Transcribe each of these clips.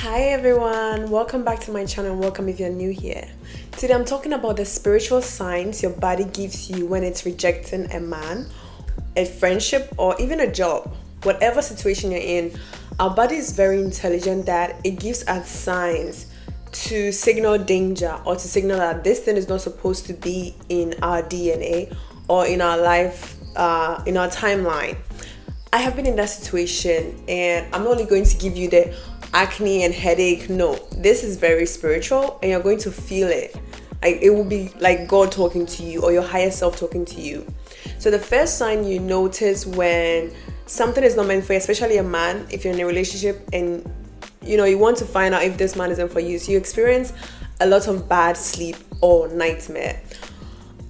Hi everyone, welcome back to my channel and welcome if you're new here. Today I'm talking about the spiritual signs your body gives you when it's rejecting a man, a friendship, or even a job. Whatever situation you're in, our body is very intelligent that it gives us signs to signal danger or to signal that this thing is not supposed to be in our DNA or in our life, in our timeline. I have been in that situation and I'm not only going to give you the acne and headache. No, this is very spiritual and you're going to feel it. Like it will be like God talking to you or your higher self talking to you. So the first sign you notice when something is not meant for you, especially a man, if you're in a relationship and you want to find out if this man isn't for you, so you experience a lot of bad sleep or nightmare.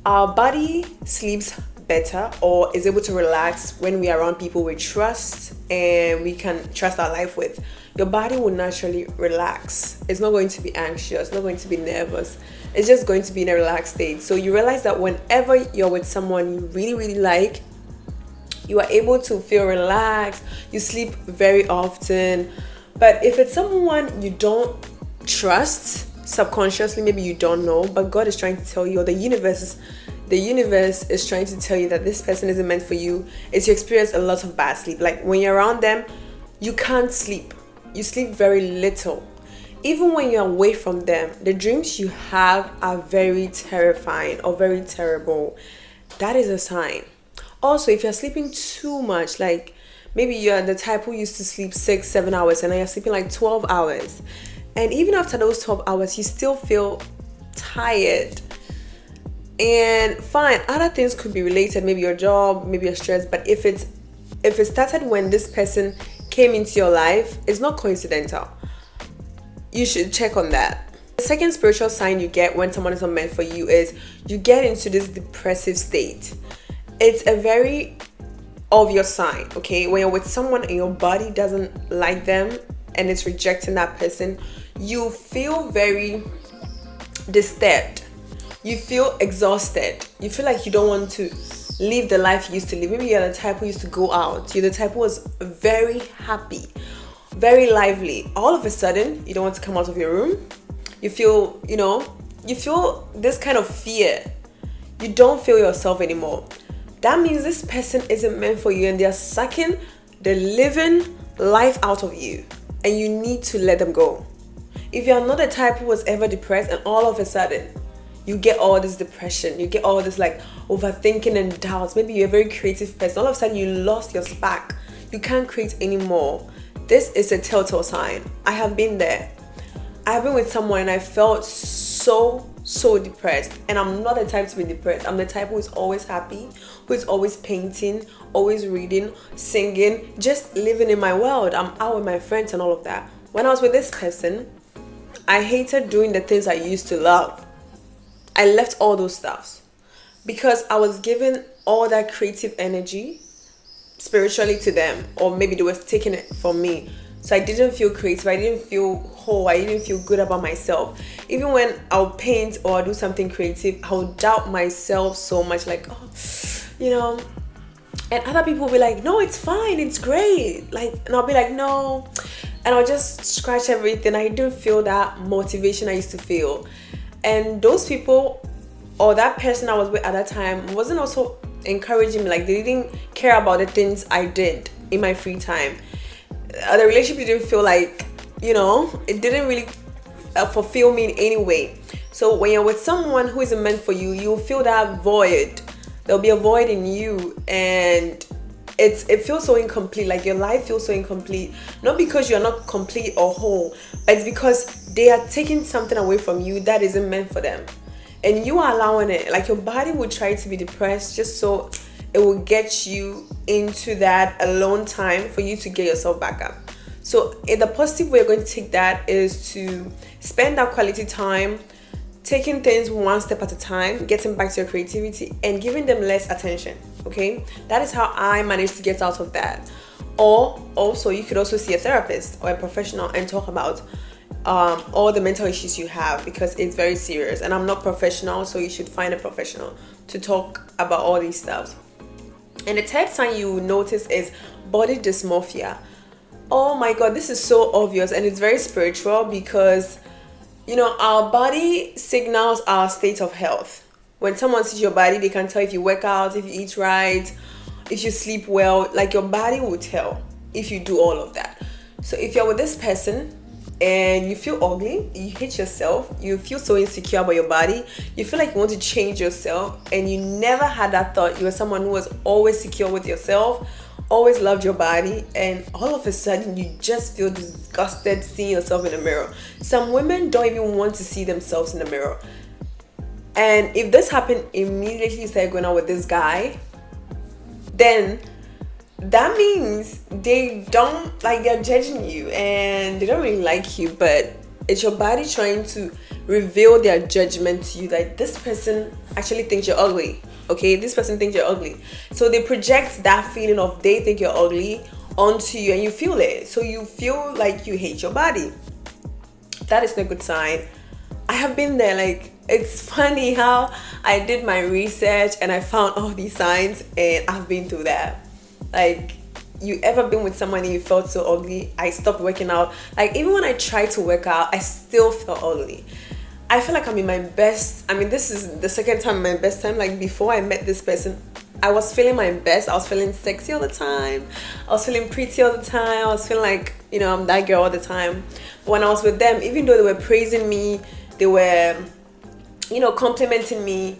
Our body sleeps better or is able to relax when we are around people we trust and we can trust our life with. Your body will naturally relax. It's not going to be anxious, not going to be nervous. It's just going to be in a relaxed state. So you realize that whenever you're with someone you really, really like, you are able to feel relaxed. You sleep very often. But if it's someone you don't trust, subconsciously, maybe you don't know, but God is trying to tell you, or the universe is trying to tell you that this person isn't meant for you, is you experience a lot of bad sleep. Like when you're around them, you can't sleep. You sleep very little. Even when you're away from them, the dreams you have are very terrifying or very terrible. That is a sign. Also, if you're sleeping too much, like maybe you're the type who used to sleep 6-7 hours and now you're sleeping like 12 hours. And even after those 12 hours, you still feel tired. And fine, other things could be related, maybe your job, maybe your stress, but if it started when this person came into your life, it's not coincidental. You should check on that. The second spiritual sign you get when someone is not meant for you is you get into this depressive state. It's a very obvious sign, okay? When you're with someone and your body doesn't like them and it's rejecting that person, you feel very disturbed. You feel exhausted. You feel like you don't want to live the life you used to live. Maybe you're the type who used to go out. You're the type who was very happy, very lively. All of a sudden, you don't want to come out of your room. You feel, you feel this kind of fear. You don't feel yourself anymore. That means this person isn't meant for you and they're sucking the living life out of you and you need to let them go. If you're not the type who was ever depressed and all of a sudden you get all this depression, you get all this like overthinking and doubts. Maybe you're a very creative person. All of a sudden you lost your spark. You can't create anymore. This is a telltale sign. I have been there. I've been with someone and I felt so depressed. And I'm not the type to be depressed. I'm the type who is always happy, who is always painting, always reading, singing, just living in my world. I'm out with my friends and all of that. When I was with this person, I hated doing the things I used to love. I left all those stuffs because I was giving all that creative energy spiritually to them, or maybe they were taking it from me. So I didn't feel creative. I didn't feel whole. I didn't feel good about myself. Even when I'll paint or do something creative, I would doubt myself so much, like, and other people will be like, no, it's fine, it's great. And I'll be like, no. And I'll just scratch everything. I didn't feel that motivation I used to feel. And those people or that person I was with at that time wasn't also encouraging me. Like they didn't care about the things I did in my free time. The relationship didn't feel like, it didn't really fulfill me in any way. So when you're with someone who isn't meant for you, you'll feel that void. There'll be a void in you and it feels so incomplete. Like your life feels so incomplete, not because you're not complete or whole, but it's because they are taking something away from you that isn't meant for them and you are allowing it. Like your body will try to be depressed just so it will get you into that alone time for you to get yourself back up. So in the positive way, you're going to take that is to spend that quality time taking things one step at a time, getting back to your creativity and giving them less attention. Okay, that is how I managed to get out of that. Or also you could also see a therapist or a professional and talk about all the mental issues you have, because it's very serious. And I'm not professional, so you should find a professional to talk about all these stuff. And the third sign you will notice is body dysmorphia. Oh my god, this is so obvious, and it's very spiritual because our body signals our state of health. When someone sees your body, they can tell if you work out, if you eat right, if you sleep well. Like, your body will tell if you do all of that. So if you're with this person and you feel ugly, you hate yourself, you feel so insecure about your body, you feel like you want to change yourself, and you never had that thought, you were someone who was always secure with yourself, always loved your body, and all of a sudden you just feel disgusted seeing yourself in the mirror. Some women don't even want to see themselves in the mirror. And if this happened immediately you started going out with this guy, then that means they're judging you and they don't really like you, but it's your body trying to reveal their judgment to you, that this person actually thinks you're ugly. Okay, this person thinks you're ugly. So they project that feeling of they think you're ugly onto you, and you feel it. So you feel like you hate your body. That is not a good sign. I have been there. Like, it's funny how I did my research and I found all these signs, and I've been through that. Like, you ever been with someone and you felt so ugly? I stopped working out. Like, even when I tried to work out, I still felt ugly. I feel like I'm in my best. I mean, this is the second time, my best time. Like, before I met this person, I was feeling my best. I was feeling sexy all the time. I was feeling pretty all the time. I was feeling like, I'm that girl all the time. But when I was with them, even though they were praising me, they were, complimenting me,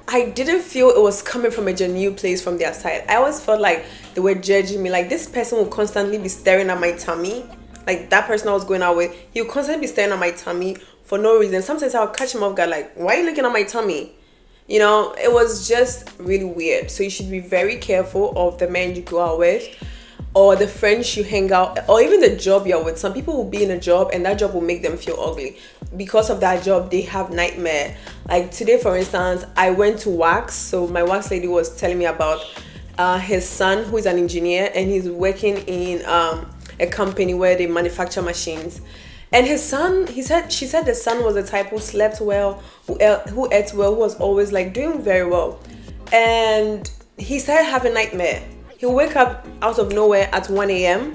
I didn't feel it was coming from a genuine place from their side. I always felt like they were judging me. Like, this person will constantly be staring at my tummy. Like, that person I was going out with, he would constantly be staring at my tummy for no reason. Sometimes I'll catch him off guard, like, why are you looking at my tummy? It was just really weird. So you should be very careful of the men you go out with, or the friends you hang out, or even the job you're with. Some people will be in a job and that job will make them feel ugly. Because of that job, they have nightmare. Like, today, for instance, I went to wax. So my wax lady was telling me about his son, who is an engineer, and he's working in a company where they manufacture machines. And his son, she said the son was the type who slept well, who ate well, who was always like doing very well. And he started having nightmare. He'll wake up out of nowhere at 1 a.m.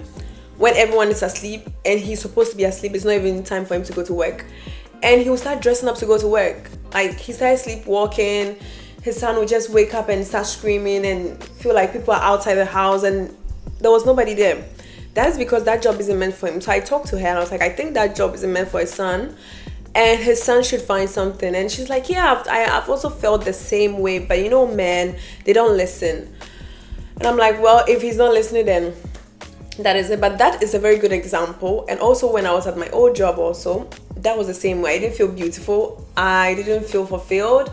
when everyone is asleep, and he's supposed to be asleep. It's not even time for him to go to work. And he'll start dressing up to go to work. Like, he started sleepwalking. His son would just wake up and start screaming and feel like people are outside the house and there was nobody there. That's because that job isn't meant for him. So I talked to her and I was like, I think that job isn't meant for his son, and his son should find something. And she's like, yeah, I've also felt the same way, but men, they don't listen. And I'm like, well, if he's not listening, then that is it. But that is a very good example. And also, when I was at my old job also, that was the same way. I didn't feel beautiful. I didn't feel fulfilled.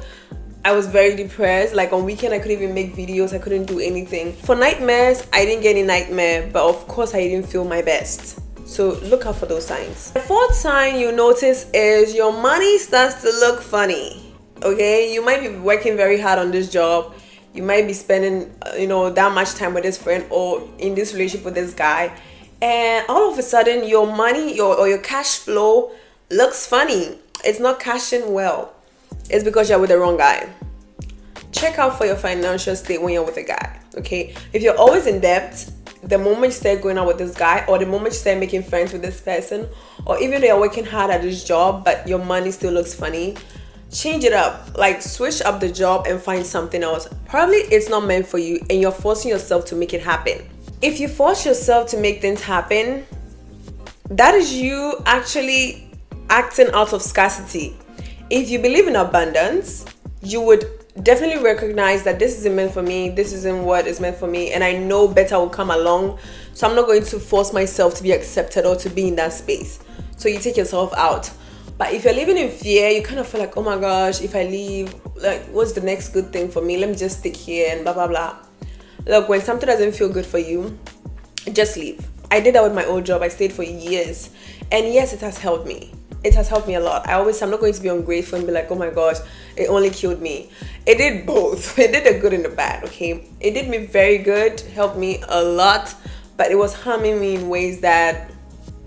I was very depressed. Like, on weekend, I couldn't even make videos. I couldn't do anything. For nightmares, I didn't get any nightmare, but of course I didn't feel my best. So look out for those signs. The fourth sign you notice is your money starts to look funny. Okay, you might be working very hard on this job. You might be spending, that much time with this friend or in this relationship with this guy, and all of a sudden your money, your cash flow looks funny. It's not cashing well. It's because you're with the wrong guy. Check out for your financial state when you're with a guy. Okay, if you're always in debt, the moment you start going out with this guy, or the moment you start making friends with this person, or even though you're working hard at this job but your money still looks funny, change it up. Like, switch up the job and find something else. Probably it's not meant for you and you're forcing yourself to make it happen. If you force yourself to make things happen, that is you actually acting out of scarcity. If you believe in abundance, you would definitely recognize that this isn't meant for me, this isn't what is meant for me, and I know better will come along, so I'm not going to force myself to be accepted or to be in that space. So you take yourself out. But if you're living in fear, you kind of feel like, oh my gosh, if I leave, like, what's the next good thing for me? Let me just stick here and blah blah blah. Look, when something doesn't feel good for you, just leave. I did that with my old job. I stayed for years, and yes, it has helped me. It has helped me a lot. I'm not going to be ungrateful and be like, oh my gosh, it only killed me. It did both. It did the good and the bad, okay? It did me very good, helped me a lot, but it was harming me in ways that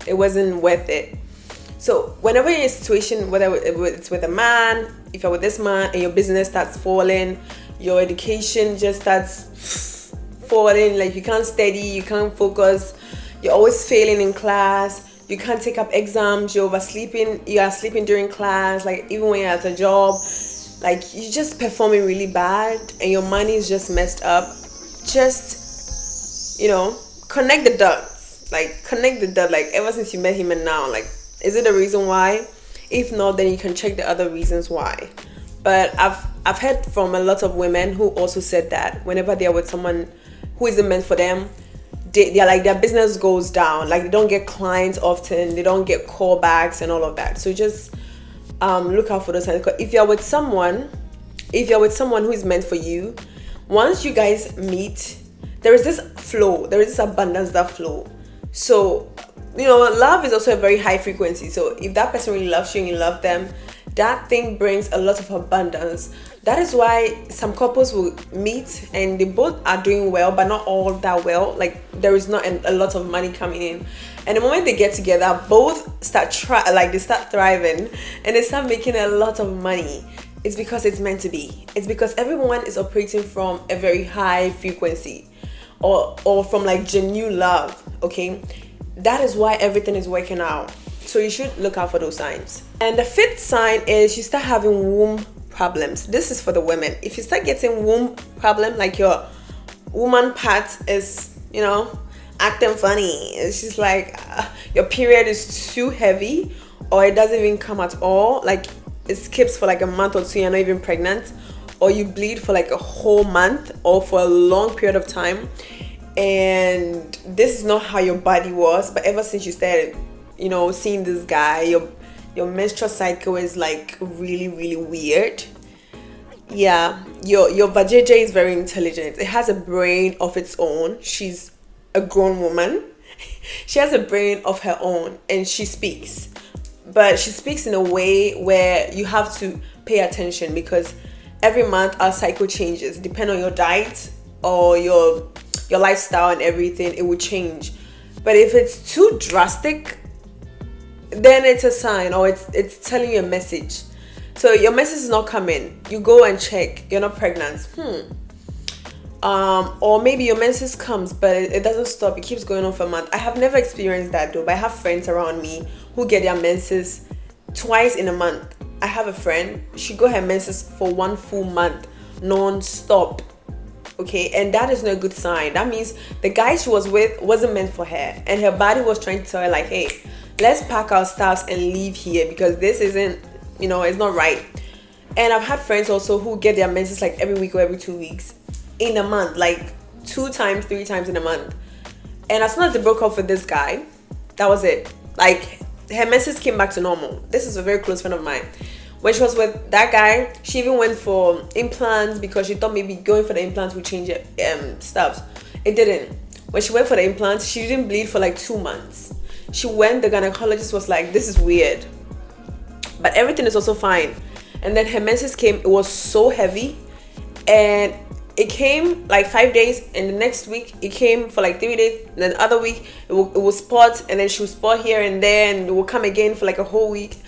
it wasn't worth it. So whenever you're in a situation, whether it's with a man, if you're with this man and your business starts falling, your education just starts falling, like you can't study, you can't focus, you're always failing in class, you can't take up exams, you're oversleeping, you are sleeping during class, like even when you're at a job, like you're just performing really bad and your money is just messed up. Just, connect the dots. Like connect the dot, like ever since you met him and now, like is it the reason why? If not, then you can check the other reasons why. But I've heard from a lot of women who also said that whenever they're with someone who isn't meant for them, they're like their business goes down. Like they don't get clients often, they don't get callbacks and all of that. So just look out for those signs. If you're with someone who is meant for you, once you guys meet, there is this flow, there is this abundance that flow. So love is also a very high frequency. So if that person really loves you and you love them, that thing brings a lot of abundance. That is why some couples will meet and they both are doing well, but not all that well. Like there is not a lot of money coming in, and the moment they get together, both start thriving and they start making a lot of money. It's because it's meant to be. It's because everyone is operating from a very high frequency, or from like genuine love. Okay, that is why everything is working out. So you should look out for those signs. And the fifth sign is you start having womb problems. This is for the women. If you start getting womb problem, like your woman part is, acting funny. It's just like your period is too heavy, or it doesn't even come at all. Like it skips for like a month or two, you're not even pregnant, or you bleed for like a whole month or for a long period of time. And this is not how your body was, but ever since you started seeing this guy, your menstrual cycle is like really, really weird. Yeah, your vajayjay is very intelligent. It has a brain of its own. She's a grown woman. She has a brain of her own and she speaks. But she speaks in a way where you have to pay attention, because every month our cycle changes. Depending on your diet or your lifestyle and everything, it will change. But if it's too drastic, then it's a sign, or it's telling you a message. So your message is not coming, you go and check, you're not pregnant. Or maybe your menses comes, but it doesn't stop, it keeps going on for a month. I have never experienced that though, but I have friends around me who get their menses twice in a month. I have a friend, she got her menses for 1 full month non-stop. Okay, and that is not a good sign. That means the guy she was with wasn't meant for her, and her body was trying to tell her like, hey, let's pack our stuffs and leave here, because this isn't, it's not right. And I've had friends also who get their menses like every week or every 2 weeks in a month, like 2 times, 3 times in a month. And as soon as they broke up with this guy, that was it. Like her menses came back to normal. This is a very close friend of mine. When she was with that guy, she even went for implants because she thought maybe going for the implants would change stuff. It didn't. When she went for the implants, she didn't bleed for like 2 months. She went, the gynecologist was like, this is weird. But everything is also fine. And then her menses came, it was so heavy. And it came like 5 days, and the next week it came for like 3 days. And then the other week it will spot, and then she will spot here and there, and it will come again for like a whole week.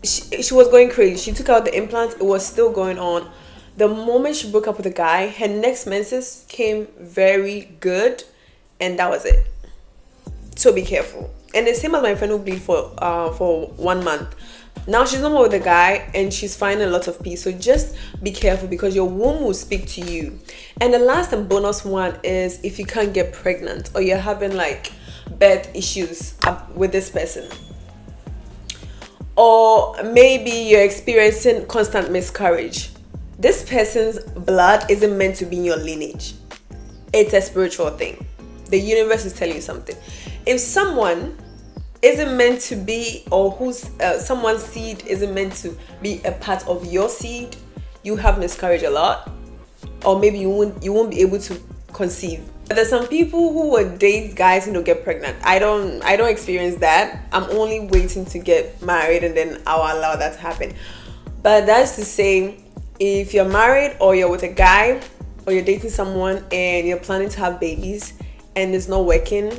She was going crazy. She took out the implants, it was still going on. The moment she broke up with the guy, her next menses came very good, and that was it. So be careful. And the same as my friend who bleed for 1 month. Now she's no more with the guy and she's finding a lot of peace. So just be careful, because your womb will speak to you. And the last and bonus one is if you can't get pregnant, or you're having like birth issues with this person, or maybe you're experiencing constant miscarriage. This person's blood isn't meant to be in your lineage. It's a spiritual thing. The universe is telling you something. If someone isn't meant to be, or someone's seed isn't meant to be a part of your seed, you have miscarriage a lot, or maybe you won't be able to conceive. But there's some people who would date guys who don't get pregnant. I don't experience that. I'm only waiting to get married, and then I'll allow that to happen. But that's to say, if you're married or you're with a guy or you're dating someone and you're planning to have babies and it's not working,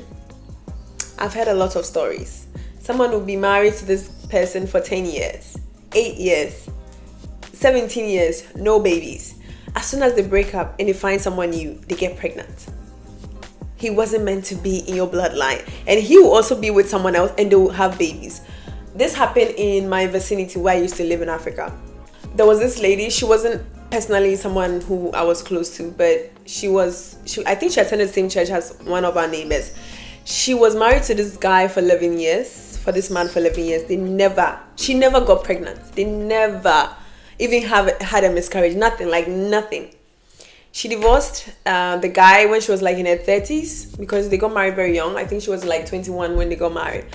I've heard a lot of stories. Someone will be married to this person for 10 years, 8 years, 17 years, no babies. As soon as they break up and they find someone new, they get pregnant. he wasn't meant to be in your bloodline, and he will also be with someone else and they will have babies. This happened in my vicinity where I used to live in Africa. There was this lady. She wasn't personally someone who I was close to, but I think she attended the same church as one of our neighbors. She was married to this guy for 11 years, for this man for 11 years. She never got pregnant. They never even had a miscarriage, nothing. She divorced the guy when she was like in her 30s, because they got married very young. I think she was like 21 when they got married.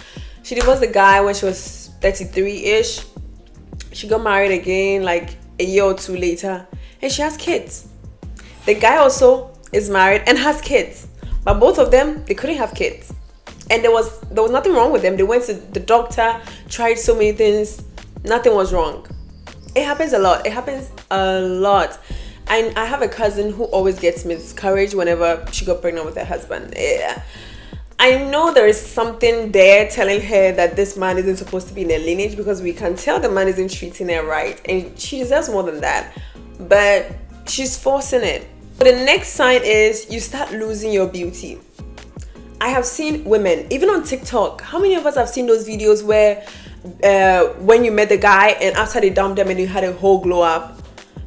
She divorced the guy when she was 33-ish. She got married again like a year or two later, and she has kids. The guy also is married and has kids, but both of them, they couldn't have kids, and there was nothing wrong with them. They went to the doctor, tried so many things, nothing was wrong. It happens a lot. And I have a cousin who always gets miscarriage whenever she got pregnant with her husband. Yeah. I know there is something there telling her that this man isn't supposed to be in her lineage, because we can tell the man isn't treating her right, and she deserves more than that, but she's forcing it. The next sign is you start losing your beauty. I have seen women, even on TikTok. How many of us have seen those videos where when you met the guy and after they dumped them and you had a whole glow up?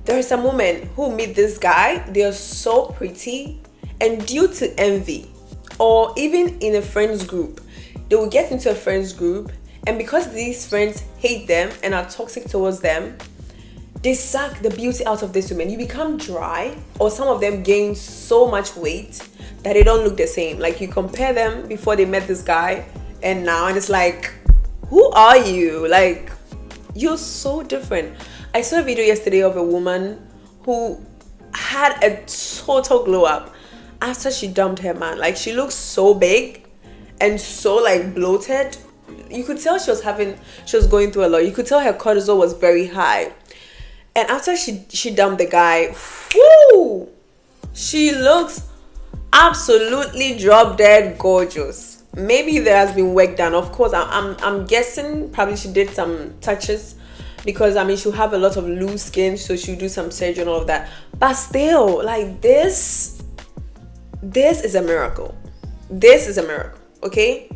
There are some women who meet this guy, they are so pretty, and due to envy, or even in a friends group, they will get into a friends group, and because these friends hate them and are toxic towards them, they suck the beauty out of this woman. You become dry, or some of them gain so much weight that they don't look the same. Like, you compare them before they met this guy and now, and it's like, who are you? Like, you're so different. I saw a video yesterday of a woman who had a total glow up after she dumped her man. Like, she looked so big and so like bloated. You could tell she was going through a lot. You could tell her cortisol was very high. And after she dumped the guy, whoo, she looks absolutely drop dead gorgeous. Maybe there has been work done. Of course, I'm guessing probably she did some touches, because I mean, she'll have a lot of loose skin, so she'll do some surgery and all of that. But still, like, this is a miracle. This is a miracle, okay?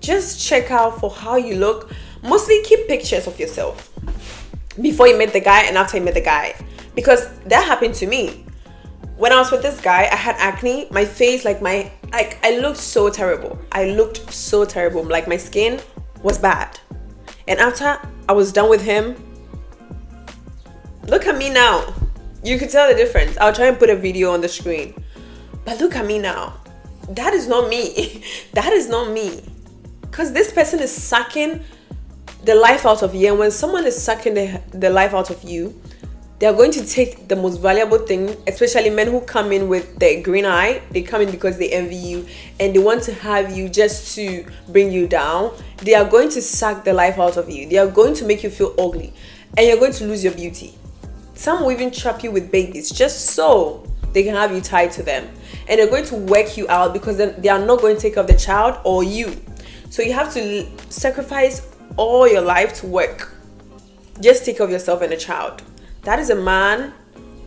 Just check out for how you look. Mostly keep pictures of yourself before you met the guy and after you met the guy, because that happened to me. When I was with this guy, I had acne. My face, I looked so terrible. Like, my skin was bad. And after I was done with him, look at me now. You could tell the difference. I'll try and put a video on the screen. But look at me now. That is not me. That is not me. Because this person is sucking the life out of you. And when someone is sucking the life out of you, they are going to take the most valuable thing, especially men who come in with the green eye. They come in because they envy you and they want to have you just to bring you down. They are going to suck the life out of you. They are going to make you feel ugly, and you're going to lose your beauty. Some will even trap you with babies just so they can have you tied to them. And they're going to work you out, because then they are not going to take care of the child or you. So you have to sacrifice all your life to work. Just take care of yourself and the child. That is a man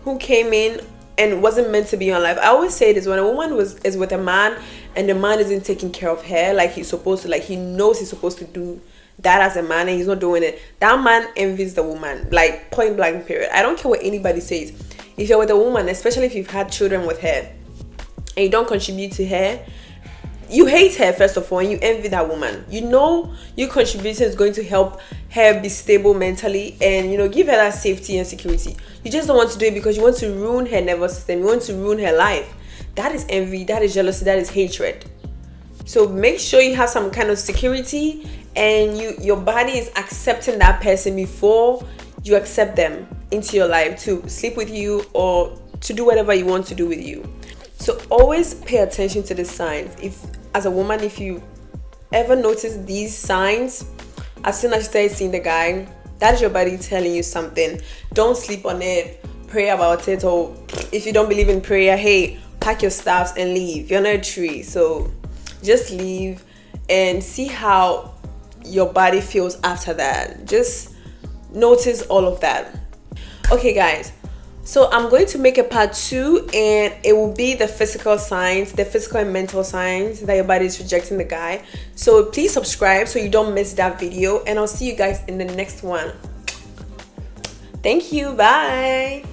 who came in and wasn't meant to be in your life. I always say this: when a woman is with a man and the man isn't taking care of her like he's supposed to, like he knows he's supposed to do that as a man and he's not doing it, that man envies the woman, like point blank period. I don't care what anybody says. If you're with a woman, especially if you've had children with her and you don't contribute to her, you hate her first of all, and you envy that woman. You know your contribution is going to help her be stable mentally and, you know, give her that safety and security. You just don't want to do it because you want to ruin her nervous system. You want to ruin her life. That is envy, that is jealousy, that is hatred. So make sure you have some kind of security and your body is accepting that person before you accept them into your life to sleep with you or to do whatever you want to do with you. So always pay attention to the signs. If, as a woman, if you ever notice these signs, as soon as you start seeing the guy, that is your body telling you something. Don't sleep on it. Pray about it. Or if you don't believe in prayer, hey, pack your stuffs and leave. You're not a tree, so just leave and see how your body feels after that. Just notice all of that. Okay, guys. So I'm going to make a part 2, and it will be the physical signs, the physical and mental signs that your body is rejecting the guy. So please subscribe so you don't miss that video, and I'll see you guys in the next one. Thank you. Bye.